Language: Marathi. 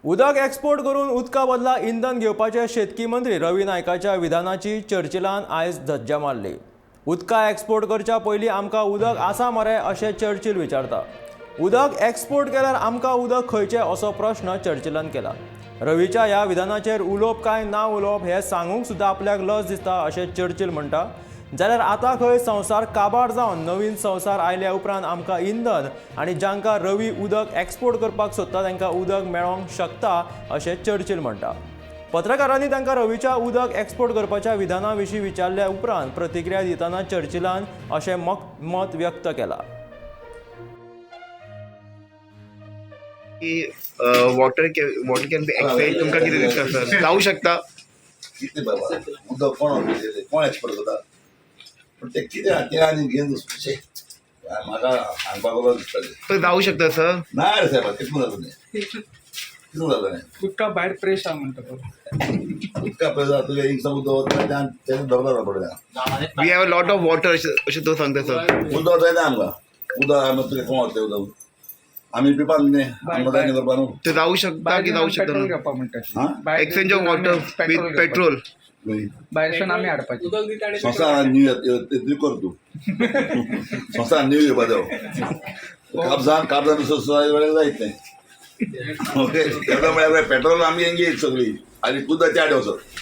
उदक एक्सपोर्ट करून उदका बदला इंधन घेवपाचे शेतकी मंत्री रवी नायकाच्या विधानाची चर्चिलान आयज धज्जा मारली। उदका एक्सपोर्ट करच्या पयलीं आमकां उदक आसा मरे अशें चर्चिल विचारता। उदक एक्सपोर्ट केल्यार आमकां उदक खंयचें असो प्रश्न चर्चिलान केला। रवीच्या ह्या विधानाचेर उलोवप काय ना उलोवप हें सांगूंक सुद्दां आपल्याक लज दिसता अशें चर्चिल म्हणटा। जाल्यार आतां खंय संवसार काबार जावन नवीन संवसार आयल्या उपरांत आमकां इंधन आनी जांकां रवी उदक एक्सपोर्ट करपाक सोदता तांकां उदक मेळोंक शकता अशें चर्चिल म्हणटा। पत्रकारांनी तांकां रवीच्या उदक एक्सपोर्ट करपाच्या विधाना विशीं विचारल्या उपरांत प्रतिक्रिया दितना चर्चिलान अशें मत व्यक्त केलां। वॉटर कॅन बी एक्सपेक्ट तुमकां कितें दिसता सर जावं शकता कितें बाबा उदक कोण एक्सपोर्ट करता पण ते कितें हातीन आनी घेवन म्हाका सांगपाक गरज दिसताली तर जावं शकता सर ना रे साहेब कितून जाता तें कितून जाता तें उदका भायर प्रेस आहा म्हणटा तो उदका पळय जाता तुवें एक उदक वता तें धरता पडटा we have a lot of water अशें तो सांगता सर उदक जायना आमकां उदक आमी तुवें कोण वता उदक आमी पिवपाक न्ही आमकां जाय न्ही करपा न्हू ते जावं शकता की जावं पेट्रोल शकता घेवपा म्हणटा हां exchange of water with petrol भायरसून आमी हाडपाची संवसार न्यू ते कर तूं संवसार न्यू येवपा जायो काबजान वेळेर जायत तें ओके तेन्ना म्हळ्यार पेट्रोल आमी एंगेज सगळी आनी उदक त्या वचत